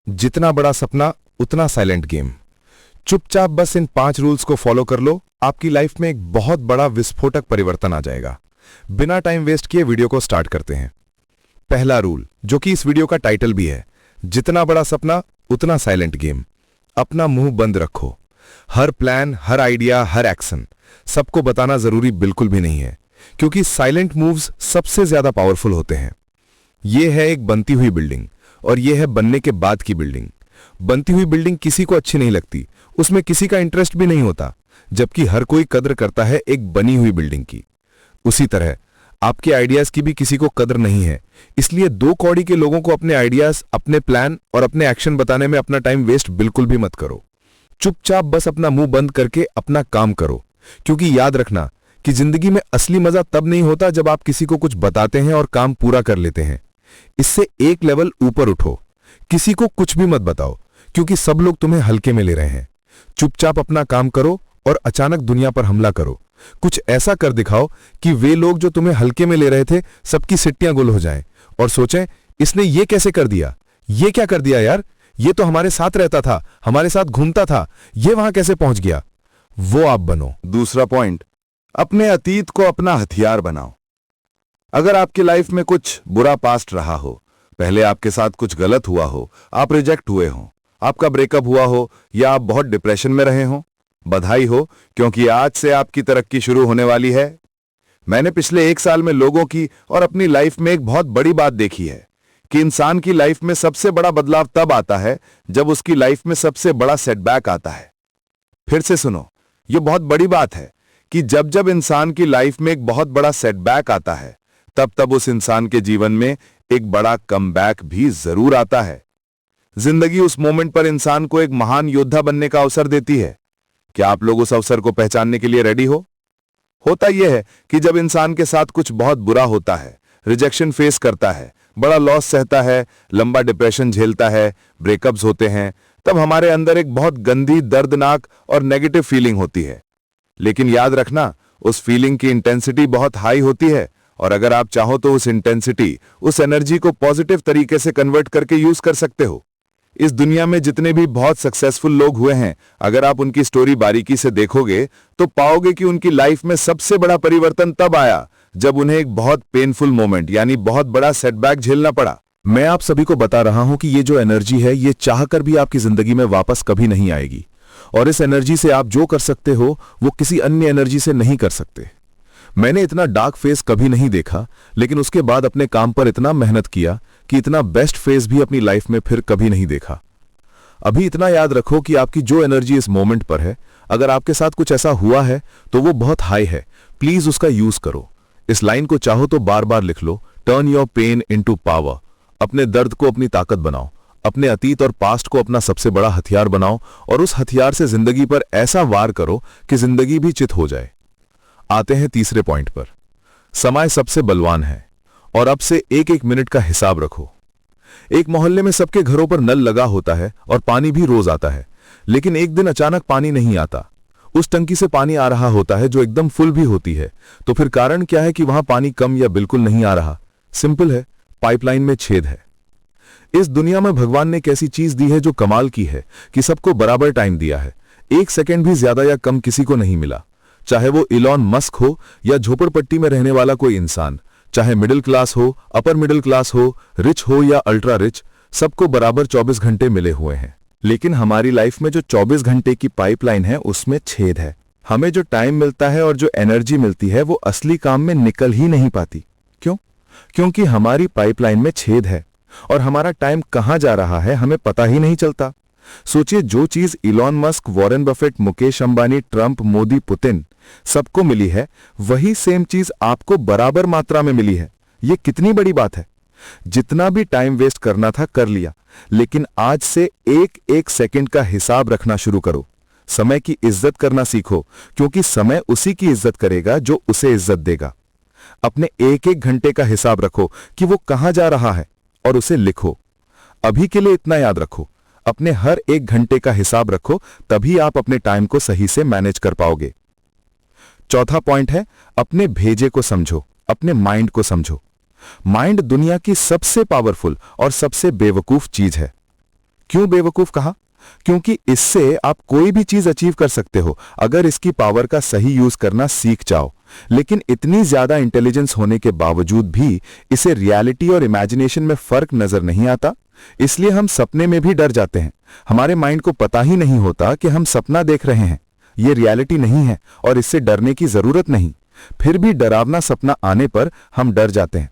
जितना बड़ा सपना उतना साइलेंट गेम। चुपचाप बस इन 5 रूल्स को फॉलो कर लो, आपकी लाइफ में एक बहुत बड़ा विस्फोटक परिवर्तन आ जाएगा। बिना टाइम वेस्ट किए वीडियो को स्टार्ट करते हैं। पहला रूल, जो कि इस वीडियो का टाइटल भी है, जितना बड़ा सपना उतना साइलेंट गेम। अपना मुंह बंद रखो। हर प्लान, हर आइडिया, हर एक्शन सबको बताना जरूरी बिल्कुल भी नहीं है, क्योंकि साइलेंट मूव्स सबसे ज्यादा पावरफुल होते हैं। यह है एक बनती हुई बिल्डिंग और यह है बनने के बाद की बिल्डिंग। बनती हुई बिल्डिंग किसी को अच्छी नहीं लगती, उसमें किसी का इंटरेस्ट भी नहीं होता, जबकि हर कोई कद्र करता है एक बनी हुई बिल्डिंग की। उसी तरह आपके आइडियाज की भी किसी को कद्र नहीं है, इसलिए 2 कौड़ी के लोगों को अपने आइडियाज, अपने प्लान और अपने एक्शन बताने में अपना टाइम वेस्ट बिल्कुल भी मत करो। चुपचाप बस अपना मुंह बंद करके अपना काम करो, क्योंकि याद रखना कि जिंदगी में असली मजा तब नहीं होता जब आप किसी को कुछ बताते हैं और काम पूरा कर लेते हैं। इससे एक लेवल ऊपर उठो। किसी को कुछ भी मत बताओ, क्योंकि सब लोग तुम्हें हल्के में ले रहे हैं। चुपचाप अपना काम करो और अचानक दुनिया पर हमला करो। कुछ ऐसा कर दिखाओ कि वे लोग जो तुम्हें हल्के में ले रहे थे, सबकी सिट्टियां गुल हो जाएं और सोचें, इसने ये कैसे कर दिया, ये क्या कर दिया यार, ये तो हमारे साथ रहता था, हमारे साथ घूमता था, ये वहां कैसे पहुंच गया। वो आप बनो। दूसरा पॉइंट, अपने अतीत को अपना हथियार बनाओ। अगर आपकी लाइफ में कुछ बुरा पास्ट रहा हो, पहले आपके साथ कुछ गलत हुआ हो, आप रिजेक्ट हुए हो, आपका ब्रेकअप हुआ हो या आप बहुत डिप्रेशन में रहे हो, बधाई हो, क्योंकि आज से आपकी तरक्की शुरू होने वाली है। मैंने पिछले 1 साल में लोगों की और अपनी लाइफ में एक बहुत बड़ी बात देखी है कि इंसान की लाइफ में सबसे बड़ा बदलाव तब आता है जब उसकी लाइफ में सबसे बड़ा सेटबैक आता है। फिर से सुनो, यह बहुत बड़ी बात है कि जब जब इंसान की लाइफ में एक बहुत बड़ा सेटबैक आता है, तब तब उस इंसान के जीवन में एक बड़ा कमबैक भी जरूर आता है। जिंदगी उस मोमेंट पर इंसान को एक महान योद्धा बनने का अवसर देती है। क्या आप लोग उस अवसर को पहचानने के लिए रेडी हो? होता यह है कि जब इंसान के साथ कुछ बहुत बुरा होता है, रिजेक्शन फेस करता है, बड़ा लॉस सहता है, लंबा डिप्रेशन झेलता है, ब्रेकअप्स होते हैं, तब हमारे अंदर एक बहुत गंदी, दर्दनाक और नेगेटिव फीलिंग होती है। लेकिन याद रखना, उस फीलिंग की इंटेंसिटी बहुत हाई होती है, और अगर आप चाहो तो उस इंटेंसिटी, उस एनर्जी को पॉजिटिव तरीके से कन्वर्ट करके यूज कर सकते हो। इस दुनिया में जितने भी बहुत सक्सेसफुल लोग हुए हैं, अगर आप उनकी स्टोरी बारीकी से देखोगे तो पाओगे कि उनकी लाइफ में सबसे बड़ा परिवर्तन तब आया जब उन्हें एक बहुत पेनफुल मोमेंट यानी बहुत बड़ा सेटबैक झेलना पड़ा। मैं आप सभी को बता रहा हूं कि ये जो एनर्जी है, ये चाहकर भी आपकी जिंदगी में वापस कभी नहीं आएगी, और इस एनर्जी से आप जो कर सकते हो वो किसी अन्य एनर्जी से नहीं कर सकते। मैंने इतना डार्क फेज कभी नहीं देखा, लेकिन उसके बाद अपने काम पर इतना मेहनत किया कि इतना बेस्ट फेज भी अपनी लाइफ में फिर कभी नहीं देखा। अभी इतना याद रखो कि आपकी जो एनर्जी इस मोमेंट पर है, अगर आपके साथ कुछ ऐसा हुआ है तो वो बहुत हाई है। प्लीज उसका यूज करो। इस लाइन को चाहो तो बार बार लिख लो, turn your pen into power. अपने दर्द को अपनी ताकत बनाओ, अपने अतीत और पास्ट को अपना सबसे बड़ा हथियार बनाओ, और उस हथियार से जिंदगी पर ऐसा वार करो कि जिंदगी भी चित हो जाए। आते हैं तीसरे पॉइंट पर। समय सबसे बलवान है, और अब से एक एक मिनट का हिसाब रखो। एक मोहल्ले में सबके घरों पर नल लगा होता है और पानी भी रोज आता है, लेकिन एक दिन अचानक पानी नहीं आता। उस टंकी से पानी आ रहा होता है जो एकदम फुल भी होती है, तो फिर कारण क्या है कि वहां पानी कम या बिल्कुल नहीं आ रहा? सिंपल है, पाइपलाइन में छेद है। इस दुनिया में भगवान ने एक ऐसी चीज दी है जो कमाल की है कि सबको बराबर टाइम दिया है। 1 सेकेंड भी ज्यादा या कम किसी को नहीं मिला। चाहे वो इलॉन मस्क हो या झोपड़पट्टी में रहने वाला कोई इंसान, चाहे मिडिल क्लास हो, अपर मिडिल क्लास हो, रिच हो या अल्ट्रा रिच, सबको बराबर 24 घंटे मिले हुए हैं। लेकिन हमारी लाइफ में जो 24 घंटे की पाइपलाइन है, उसमें छेद है। हमें जो टाइम मिलता है और जो एनर्जी मिलती है, वो असली काम में निकल ही नहीं पाती। क्यों? क्योंकि हमारी पाइपलाइन में छेद है और हमारा टाइम कहां जा रहा है हमें पता ही नहीं चलता। सोचिए, जो चीज Elon Musk, Warren Buffett, Mukesh Ambani, Trump, Modi, Putin सबको मिली है, वही सेम चीज आपको बराबर मात्रा में मिली है। यह कितनी बड़ी बात है। जितना भी टाइम वेस्ट करना था कर लिया, लेकिन आज से एक एक सेकंड का हिसाब रखना शुरू करो। समय की इज्जत करना सीखो, क्योंकि समय उसी की इज्जत करेगा जो उसे इज्जत देगा। अपने एक एक घंटे का हिसाब रखो कि वो कहां जा रहा है और उसे लिखो। अभी के लिए इतना याद रखो, अपने हर 1 घंटे का हिसाब रखो, तभी आप अपने टाइम को सही से मैनेज कर पाओगे। चौथा पॉइंट है, अपने भेजे को समझो, अपने माइंड को समझो। माइंड दुनिया की सबसे पावरफुल और सबसे बेवकूफ चीज है। क्यों बेवकूफ कहा? क्योंकि इससे आप कोई भी चीज अचीव कर सकते हो अगर इसकी पावर का सही यूज करना सीख जाओ। लेकिन इतनी ज्यादा इंटेलिजेंस होने के बावजूद भी इसे रियलिटी और इमेजिनेशन में फर्क नजर नहीं आता। इसलिए हम सपने में भी डर जाते हैं। हमारे माइंड को पता ही नहीं होता कि हम सपना देख रहे हैं, ये रियलिटी नहीं है और इससे डरने की जरूरत नहीं। फिर भी डरावना सपना आने पर हम डर जाते हैं।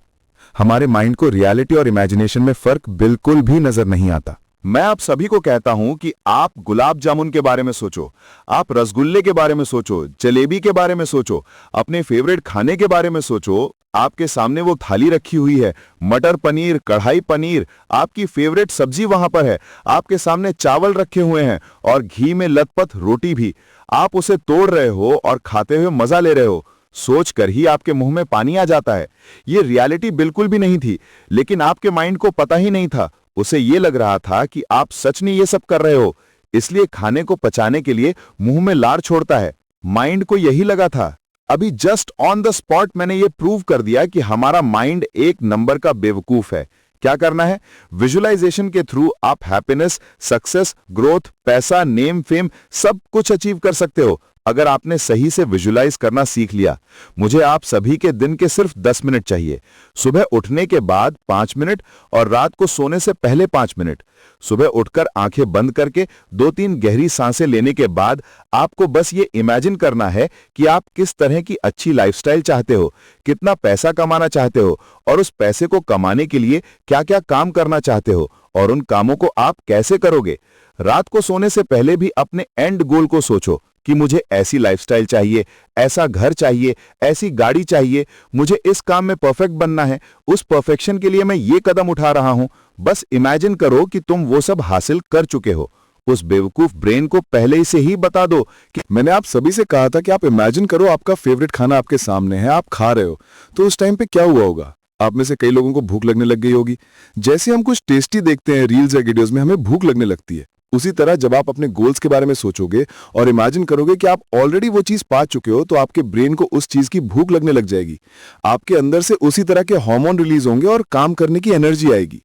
हमारे माइंड को रियलिटी और इमेजिनेशन में फर्क बिल्कुल भी नजर नहीं आता। मैं आप सभी को कहता हूं कि आप गुलाब जामुन के बारे में सोचो, आप रसगुल्ले के बारे में सोचो, जलेबी के बारे में सोचो, अपने फेवरेट खाने के बारे में सोचो। आपके सामने वो थाली रखी हुई है, मटर पनीर, कढ़ाई पनीर, आपकी फेवरेट सब्जी वहां पर है, आपके सामने चावल रखे हुए हैं और घी में लथपथ रोटी भी। आप उसे तोड़ रहे हो और खाते हुए मजा ले रहे हो। सोचकर ही आपके मुंह में पानी आ जाता है। ये रियलिटी बिल्कुल भी नहीं थी, लेकिन आपके माइंड को पता ही नहीं था। उसे ये लग रहा था कि आप सच में ये सब कर रहे हो, इसलिए खाने को पचाने के लिए मुंह में लार छोड़ता है। माइंड को यही लगा था। अभी जस्ट ऑन द स्पॉट मैंने ये प्रूव कर दिया कि हमारा माइंड एक नंबर का बेवकूफ है। क्या करना है? विजुअलाइजेशन के थ्रू आप हैप्पीनेस, सक्सेस, ग्रोथ, पैसा, नेम, फेम सब कुछ अचीव कर सकते हो अगर आपने सही से विजुलाइज करना सीख लिया। मुझे आप सभी के दिन के सिर्फ 10 मिनट चाहिए। सुबह उठने के बाद 5 मिनट और रात को सोने से पहले 5 मिनट। सुबह उठकर आंखें बंद करके 2-3 गहरी सांसें लेने के बाद आपको बस ये इमेजिन करना है कि आप किस तरह की अच्छी लाइफस्टाइल चाहते हो, कितना पैसा कमाना चाहते हो और उस पैसे को कमाने के लिए क्या-क्या काम करना चाहते हो और उन कामों को आप कैसे करोगे। रात को सोने से पहले भी अपने एंड गोल को सोचो कि मुझे ऐसी लाइफस्टाइल चाहिए, ऐसा घर चाहिए, ऐसी गाड़ी चाहिए, मुझे इस काम में परफेक्ट बनना है, उस परफेक्शन के लिए मैं ये कदम उठा रहा हूं। बस इमेजिन करो कि तुम वो सब हासिल कर चुके हो। उस बेवकूफ ब्रेन को पहले ही से ही बता दो कि मैंने आप सभी से कहा था कि आप इमेजिन करो आपका फेवरेट खाना आपके सामने है, आप खा रहे हो, तो उस टाइम पे क्या हुआ होगा? आप में से कई लोगों को भूख लगने लग गई होगी। जैसे हम कुछ टेस्टी देखते हैं रील्स या वीडियोस में, हमें भूख लगने लगती है। उसी तरह जब आप अपने गोल्स के बारे में सोचोगे और इमेजिन करोगे कि आप ऑलरेडी वो चीज पा चुके हो, तो आपके ब्रेन को उस चीज की भूख लगने लग जाएगी। आपके अंदर से उसी तरह के हार्मोन रिलीज होंगे और काम करने की एनर्जी आएगी।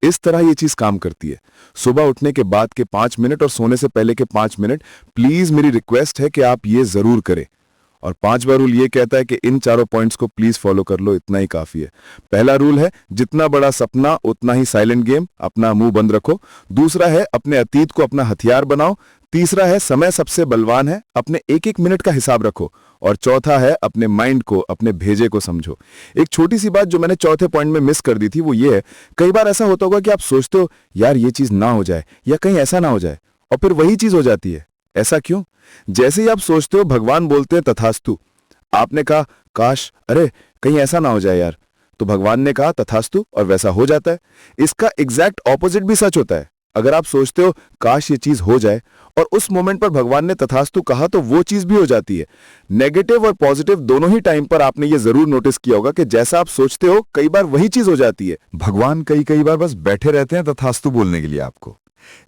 इस तरह ये चीज काम करती है। सुबह उठने के बाद के 5 मिनट और सोने से पहले के 5 मिनट, प्लीज मेरी रिक्वेस्ट है कि आप ये जरूर करें। और 5वां रूल ये कहता है कि इन चारों पॉइंट्स को प्लीज फॉलो कर लो, इतना ही काफी है। पहला रूल है जितना बड़ा सपना उतना ही साइलेंट गेम, अपना मुंह बंद रखो। दूसरा है अपने अतीत को अपना हथियार बनाओ। तीसरा है समय सबसे बलवान है, अपने एक एक मिनट का हिसाब रखो। और चौथा है अपने माइंड को, अपने भेजे को समझो। एक छोटी सी बात जो मैंने चौथे पॉइंट में मिस कर दी थी वो ये है, कई बार ऐसा होता होगा कि आप सोचते हो यार ये चीज ना हो जाए या कहीं ऐसा ना हो जाए, और फिर वही चीज हो जाती है। ऐसा क्यों? जैसे ही आप सोचते हो भगवान बोलते हैं तथास्तु। आपने कहा काश, अरे कहीं ऐसा ना हो जाए यार, तो भगवान ने कहा तथास्तु और वैसा हो जाता है। इसका एग्जैक्ट ऑपोजिट भी सच होता है। अगर आप सोचते हो काश ये चीज हो जाए और उस मोमेंट पर भगवान ने तथास्तु कहा, तो वो चीज भी हो जाती है। नेगेटिव और पॉजिटिव दोनों ही टाइम पर आपने ये जरूर नोटिस किया होगा कि जैसा आप सोचते हो कई बार वही चीज हो जाती है। भगवान कई बार बस बैठे रहते हैं तथास्तु बोलने के लिए आपको।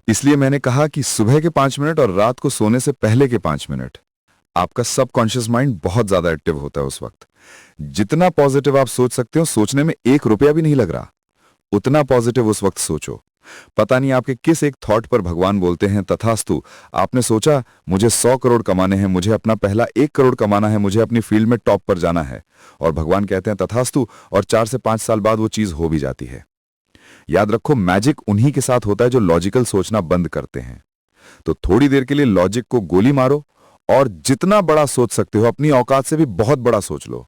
इसलिए मैंने कहा कि सुबह के 5 मिनट और रात को सोने से पहले के 5 मिनट आपका सबकॉन्शियस माइंड बहुत ज्यादा एक्टिव होता है उस वक्त। जितना पॉजिटिव आप सोच सकते हो, सोचने में 1 रुपया भी नहीं लग रहा, उतना पॉजिटिव उस वक्त सोचो। पता नहीं आपके किस एक थॉट पर भगवान बोलते हैं तथास्तु। आपने सोचा मुझे 100 करोड़ कमाने हैं, मुझे अपना पहला 1 करोड़ कमाना है, मुझे अपनी फील्ड में टॉप पर जाना है, और भगवान कहते हैं तथास्तु, और 4 से 5 साल बाद वो चीज हो भी जाती है। याद रखो, मैजिक उन्हीं के साथ होता है जो लॉजिकल सोचना बंद करते हैं। तो थोड़ी देर के लिए लॉजिक को गोली मारो और जितना बड़ा सोच सकते हो, अपनी औकात से भी बहुत बड़ा सोच लो।